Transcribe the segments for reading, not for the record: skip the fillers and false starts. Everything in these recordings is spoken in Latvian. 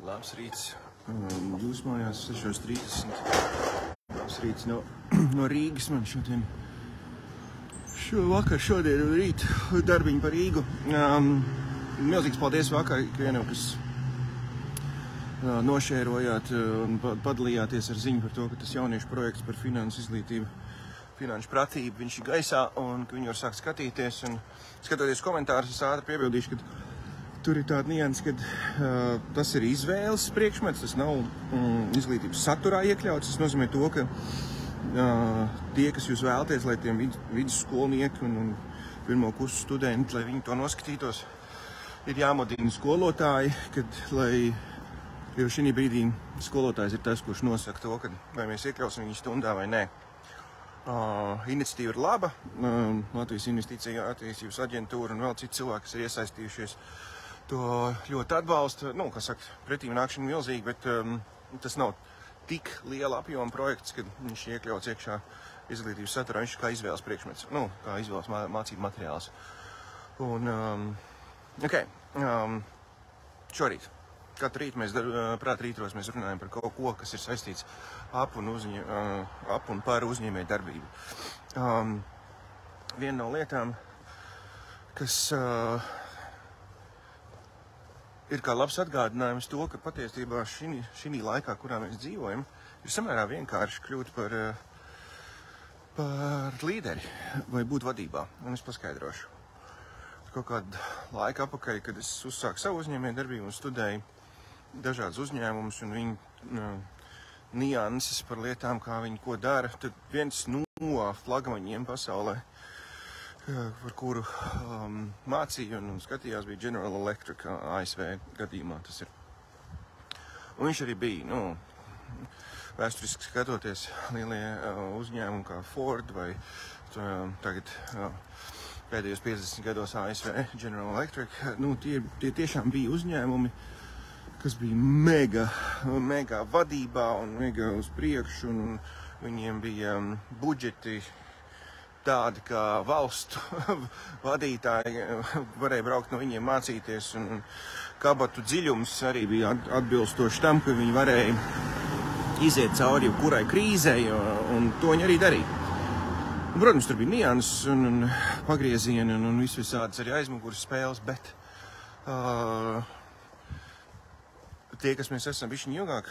Labs rīts. Jūs mājās 6:30. Labs rīts no Rīgas. Man šodien un rīt darbiņu par Rīgu. Milzīgs paldies vakar ikvienam, kas nošērojāt un padalījāties ar ziņu par to, ka tas jauniešu projekts par finansu izglītību, finanšu pratību, viņš ir gaisā un ka viņi var sākt skatīties. Un skatoties komentārus, es ātri piebildīšu, ka tur ir tāda nianse, ka tas ir izvēles priekšmets, tas nav izglītības saturā iekļauts. Tas nozīmē to, ka tie, kas jūs vēlaties, lai tiem vidusskolnieki un pirmo kursu studenti, lai viņi to noskatītos, ir jāmodina skolotāji, jo šī brīdī skolotājs ir tas, kurš nosaka to, vai mēs iekļausim viņu stundā vai nē. Iniciatīva ir laba, Latvijas Investīcija attīstības aģentūra un vēl citi cilvēki, kas ir iesaistījušies, to ļoti atbalsta. Pretīm nākšana milzīgi, bet tas nav tik liela apjoma projekts, kad viņš iekļauts iekšā izglītības saturā, viņš kā izvēles priekšmets, kā izvēles mācību materiāls. Un, šorīt. Katru rītu rītos mēs runājam par kaut ko, kas ir saistīts ap un par uzņēmēju darbību. Viena no lietām, kas ir kā labs atgādinājums to, ka patiesībā šī laikā, kurā mēs dzīvojam, ir samērā vienkārši kļūt par līderi vai būt vadībā. Un es paskaidrošu. Kaut kādu laiku atpakaļ, kad es uzsāku savu uzņēmēju darbību un studēju dažādas uzņēmumus un viņu nianses par lietām, kā viņi ko dara, tad viens no flagmaņiem pasaulē, par kuru mācīju un skatījās, bija General Electric ASV gadījumā tas ir. Un viņš arī bija, vēsturiski skatoties, lielie uzņēmumi kā Ford vai tagad pēdējos 50 gados ASV General Electric, tie tiešām bija uzņēmumi, kas bija mega vadībā un mega uz priekšu, un viņiem bija budžeti tādi, kā valstu vadītāji varēja braukt no viņiem mācīties, un kabatu dziļums arī bija atbilstoši tam, ka viņi varēja iziet cauri jebkurai krīzei, un to viņi arī darīja. Un, protams, tur bija nianses un pagriezieni un visādas arī aizmuguras spēles, bet tie, kas mēs esam bišķiņ ilgāk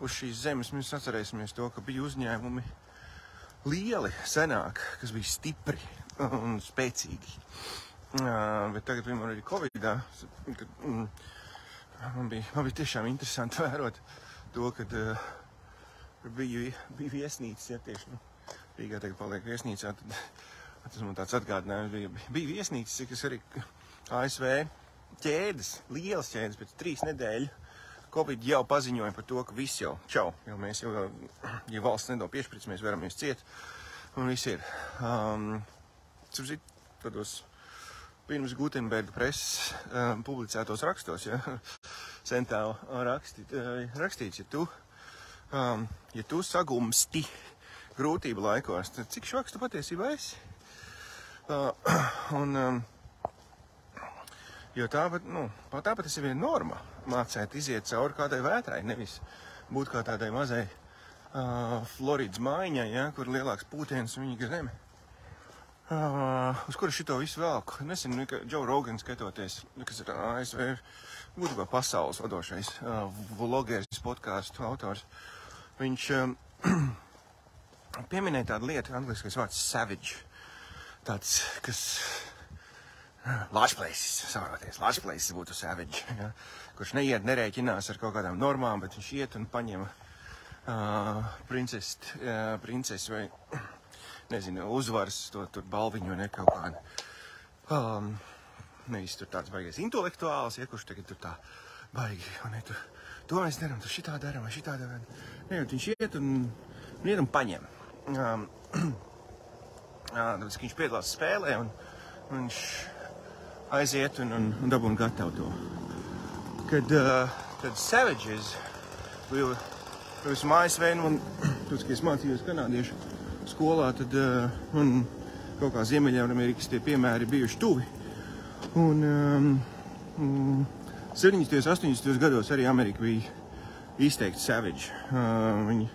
uz šīs zemes, mēs atcerēsimies to, ka bija uzņēmumi lieli, senāk, kas bija stipri un spēcīgi. Bet tagad, piemēram, arī Covidā, man bija tiešām interesanti vērot to, kad bija viesnīcas, ja tieši Rīgā tagad paliek viesnīcā, tad tas man tāds atgādinājums bija viesnīcas, kas arī ASV ķēdes, lielas ķēdes, pēc 3 nedēļu Covid jau paziņoja par to, ka viss jau čau, jo mēs jau, ja valsts nedod piešprits, mēs veramies ciet, un viss ir. Tādos pirms Gutenberga preses publicētos rakstos, centāli rakstīts, ja tu sagumsti grūtību laikos, tad cik švaks tu patiesībā esi? Jo tāpat tas ir viena norma, mācēt iziet cauri kādai vētrai, nevis būt kā tādai mazai Floridas mājiņai, kur ir lielāks pūtiens un viņa zeme. Uz kura šito visu velku? Nesen, ka Joe Rogan skatoties, kas ir ASV, būtībā pasaules vadošais vlogeris, podcastu autors, viņš pieminēja tādu lietu, angliskais vārds savage, tāds, kas large places, saproties, large places būtu savage, kurš nerēķinās ar kaut kādām normām, bet viņš iet un paņem princesi vai, nezinu, uzvaras, tur balviņu, kaut kādu. Nevis tur tāds baigais intelektuāls, kurš tagad tur tā baigi, to mēs daram, tur šitā daram vai šitā daram. Viņš iet un paņem. Tāpēc, ka viņš piedalās spēlē un viņš aiziet un dabūna gatavu to. Kad savages bija ASV, kad es mācījos kanādiešu skolā, tad man kaut kā Ziemeļamerikas tie piemēri bijuši tuvi. Un 70. 80. gados arī Amerika bija izteikti savage. Viņi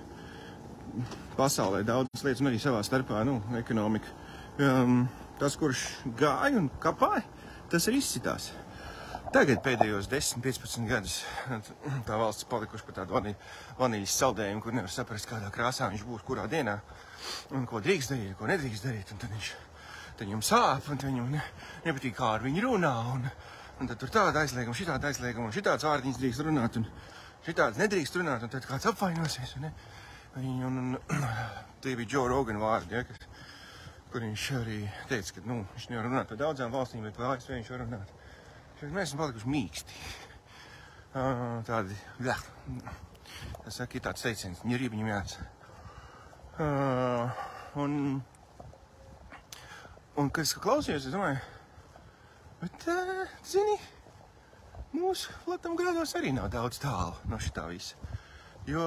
pasaulē daudzas lietas un arī savā starpā, ekonomika. Tas, kurš gāja un kapāja, tas arī izcitās. Tagad pēdējos 10-15 gadus tā valsts palikuši par tādu vaniļas saldējumu, kur nevar saprast, kādā krāsā viņš būs, kurā dienā, un ko drīkst darīt, ko nedrīkst darīt, un tad viņam sāp, un viņam nepatīk, kā ar viņu runā, un tad tur tāda aizlieguma, un šitāds vārdiņas drīkst runāt, un šitāds nedrīkst runāt, un tad kāds apvainosies, un tie bija Joe Rogan vārdi, kur viņš arī teica, ka, viņš nevar runāt par daudzām valstīm, bet par ASV viņš var runāt. Mēs esam palikuši mīksti. Tādi, tas saka, ir tāds teiciens, ņirībiņi mēdz. Un, kad es klausījos, es domāju, bet, zini, mūsu Latvijas grādos arī nav daudz tālu no šitā visa. Jo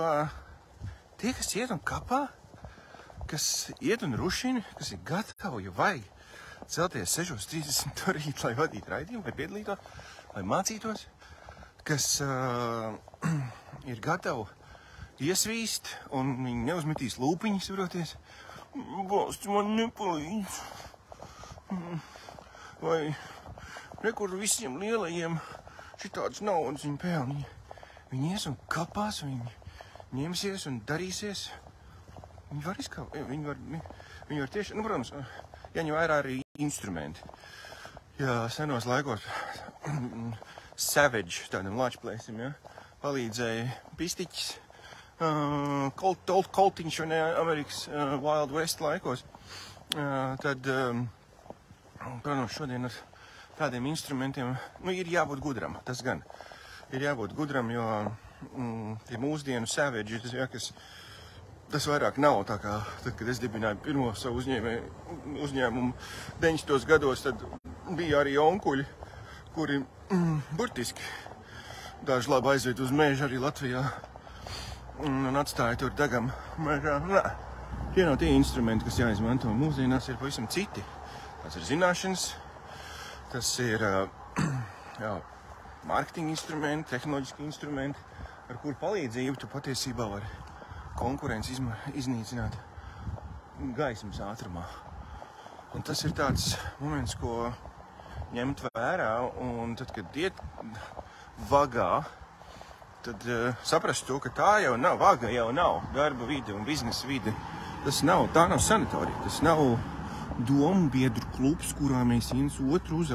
tie, kas iet un kapā, kas iet un rušina, kas ir gatavi, jo vajag celties 6:30 to rīt, lai vadītu raidījumu, vai piedalītos, lai mācītos, kas ir gatavi iesvīst, un viņi neuzmetīs lūpiņas, saproties. Valsts man nepalīdz. Vai rekur visiem lielajiem šitāds naudas viņi pelni. Viņi ies un kapās, viņi ņemsies un darīsies. Viņi var izkāpt, viņi var tieši, protams, jāņem vērā arī instrumenti. Jā, senos laikos savage, tādam lāčplēsim, palīdzēja pistiķis, koltiņš un Amerikas Wild West laikos. Tad, protams, šodien ar tādiem instrumentiem, ir jābūt gudram, tas gan. Ir jābūt gudram, jo tie mūsdienu savage, tas vairāk nav tā kā, tad, kad es dibināju pirmo savu uzņēmumu 90. gados, tad bija arī onkuļi, kuri burtiski daži labi aizved uz mežu arī Latvijā un atstāja tur degam mežā. Tie nav tie instrumenti, kas jāizmanto. Mūsdienās ir pavisam citi. Tas ir zināšanas, tas ir mārketinga instrumenti, tehnoloģiski instrumenti, ar kuru palīdzību tu patiesībā vari konkurenci iznīcināt gaismas ātrumā. Un tas ir tāds moments, ko ņemt vērā, un tad, kad iet vagā, tad saprast to, ka tā jau nav, vaga jau nav darba vide un biznesa vide. Tā nav sanatorija, tas nav domu biedru klubs, kurā mēs viens otru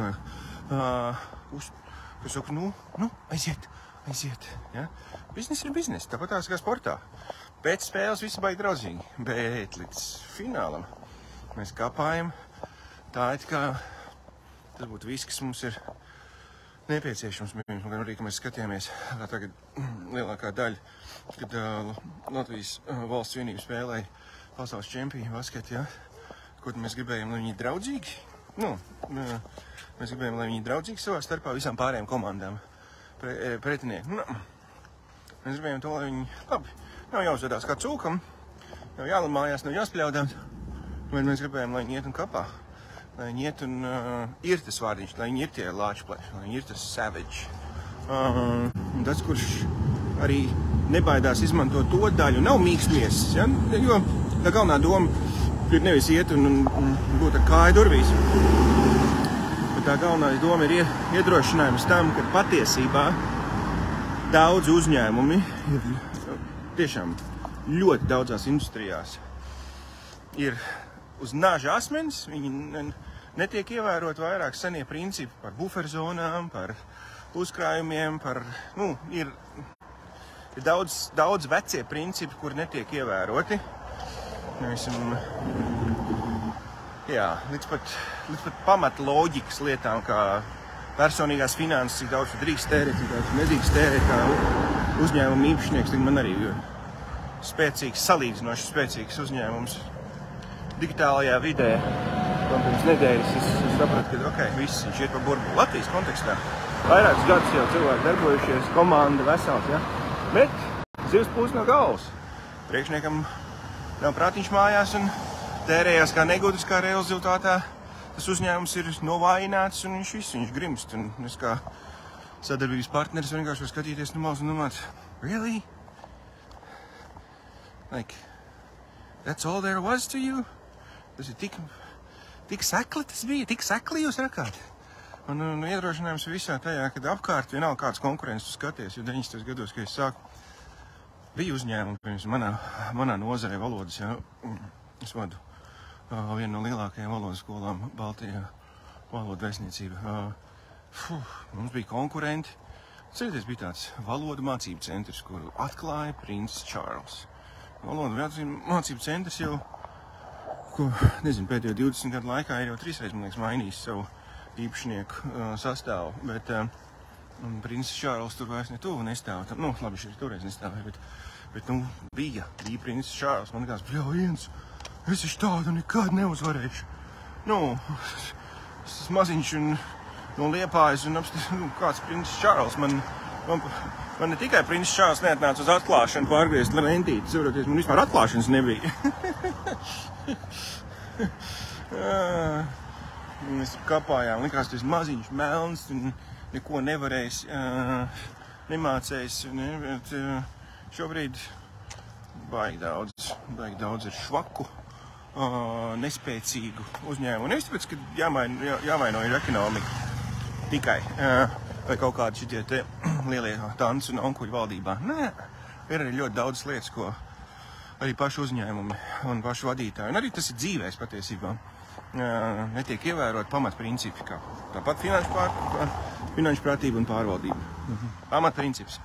kas saka, aiziet. Ja? Biznes ir biznes, tāpat tās kā sportā. Pēc spēles visi baigi draudzīgi, bet līdz finālam mēs kapājam. Tā it kā tas būtu viss, kas mums ir nepieciešams. Gan arī, ka mēs skatījāmies tagad lielākā daļa, kad Latvijas valsts vienība spēlēja pasaules čempionu basketi, kur mēs gribējām, lai viņi ir draudzīgi. Mēs gribējām, lai viņi ir draudzīgi savā starpā visām pārējām komandām pretinieku. Mēs gribējām to, lai viņi labi. Nav jāuzvedās kā cūkam, nav jālamājās, nav jāspļaudās. Mēs gribējām, lai viņi iet un kapā. Lai viņi iet un ir tas vārdiņš, lai viņi ir tie lāčpleši, lai viņi ir tas savage. Tas, kurš arī nebaidās izmantot to daļu, nav mīkstmies. Ja? Jo tā galvenā doma ir nevis iet un būt ar kāju durvīs. Bet tā galvenā doma ir iedrošinājums tam, ka patiesībā daudz uzņēmumi ir tiešām ļoti daudzās industrijās ir uz naža asmenis, viņi netiek ievērot vairāk senie principi par buferzonām, par uzkrājumiem, ir daudz vecie principi, kur netiek ievēroti. Līdz pat pamata loģikas lietām, kā personīgās finanses, cik daudz drīkst tērēt, cik daudz nedrīkst tērēt, kā uzņēmuma īpašnieks. Man arī salīdzinoši spēcīgs uzņēmums digitālajā vidē. Pirms nedēļas es sapratu, ka viss viņš iet pa burbuli. Latvijas kontekstā vairākus gadus jau cilvēki darbojušies, komanda vesels, ja? Bet zivs pūst no galvas. Priekšniekam nav prātiņš mājās un tērējās kā negudrs, kā rezultātā. Tas uzņēmums ir novājināts un viņš grimst. Un es kā sadarbības partneris vienkārši var skatīties no malas un domāt, really? Like, that's all there was to you? Tas ir tik sekli tas bija, tik sekli jūs rakāt? Un iedrošinājums visā tajā, kad apkārt vienalga kāds konkurences tu skaties, jo 90. gados, kad es sāku, bija uzņēmumi, pirms manā nozarē valodas, ja, es vadu vienu no lielākajām valodas skolām Baltijā, valodu vēstniecība. Mums bija konkurenti. Cerieties, bija tāds valodu mācību centrs, kuru atklāja Princis Čārls. Valodu mācību centrs jau, nezinu, pēdējo 20 gadu laikā ir jau 3 reizes, man liekas, mainījis savu īpašnieku sastāvu, bet Princis Čārls tur vairs ne tuvu nestāv. Nu, labi, šis toreiz nestāvēja, bet bija Princis Čārls. Man likās, viens, es tādu nekad neuzvarēšu. Es maziņš un no Liepājas un kāds Princis Čārls. Man ne tikai Princis Čārls neatnāca uz atklāšanu pārgriezt lentīti, saproties, man vispār atklāšanas nebija. Mēs kapājām, likās, tas maziņš melns un neko nevarējis, nemācējis, bet šobrīd baigi daudz ir švaku, nespēcīgu uzņēmumu. Nevis tāpēc, ka jāvaino ir ekonomika. Tikai, vai kaut kādi šitie te lielie tanci un onkuļu valdībā. Nē, ir arī ļoti daudz lietas, ko arī paši uzņēmumi un paši vadītāji, un arī tas ir dzīvēs patiesībā, netiek ievērot pamatprincipi, kā tāpat finanšu prātība un pārvaldība. Pamatprincips.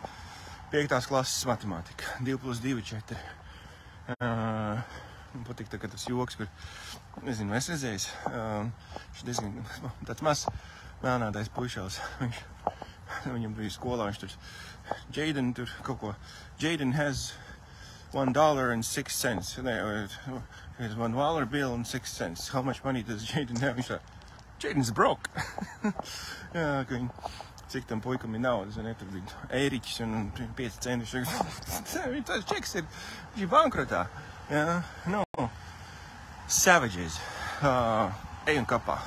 5. klases matemātika. 2 + 2 = 4. Man patīk tā, ka tas joks, kur, nezinu, es redzējis, viņš diezgan tāds mazs melnādais puišals. Viņam bija skolā, viņš tur, Jaden tur kaut ko, Jaden has $1.06. He has $1 bill and 6 cents. How much money does Jaden have? Viņš tā, Jaden's broke. Jā, ka viņi, cik tam puikam ir naudas, un tur bija eiriķis un 5 centi. Tas čeks ir bankrotā. Jā, Savages. Ej un kapā.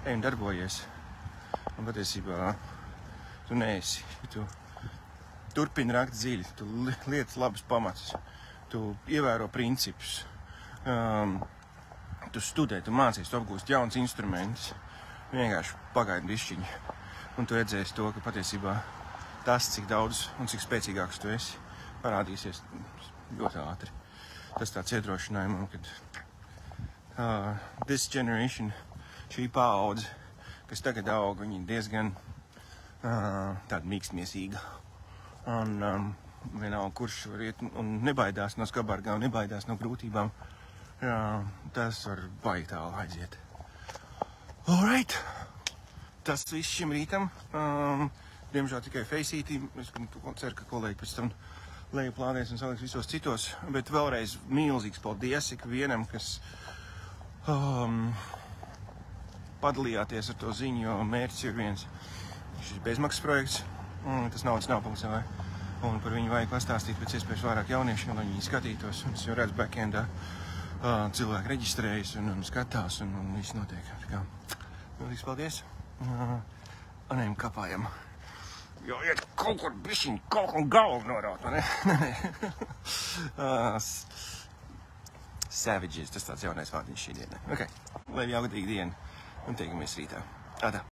Ej un darbojies. Un patiesībā tu neesi. Tu turpini rakt dziļi, tu lietas labus pamatus, tu ievēro principus, tu studē, tu mācies, tu apgūst jauns instrumentus, vienkārši pagaidi bišķiņi. Un tu redzēsi to, ka patiesībā tas, cik daudz un cik spēcīgāks tu esi, parādīsies ļoti ātri. Tas tāds iedrošinājumam, kad this generation, šī paudze, kas tagad aug, viņi diezgan tāda mīkstmiesīga. Un vienalga, kurš var iet un nebaidās no skabargām, nebaidās no grūtībām, tas var baigi tālu aiziet. Alright! Tas viss šim rītam. Diemžēl tikai feisītī. Es ceru, ka kolēģi pēc tam leju plānies un saliks visos citos. Bet vēlreiz milzīgs paldies ikvienam, kas padalījāties ar to ziņu, jo mērķis ir viens. Šis bezmaksas projekts, tas naudas nav.lv. Un par viņu vajag pastāstīt pēc iespējas vairāk jauniešiem, lai viņi skatītos. Un es jau redzu backendā, cilvēki reģistrējas un skatās un viss notiek. Tā kā, milzīgs paldies. Un ejam kapājam. Jo iet kaut kur bišķiņ, kaut kur galvu noraut, vai ne? Savages, tas tāds jaunais vārdiņš šī diena. Ok, lai jaugadīga diena un tiekamies rītā. Atā.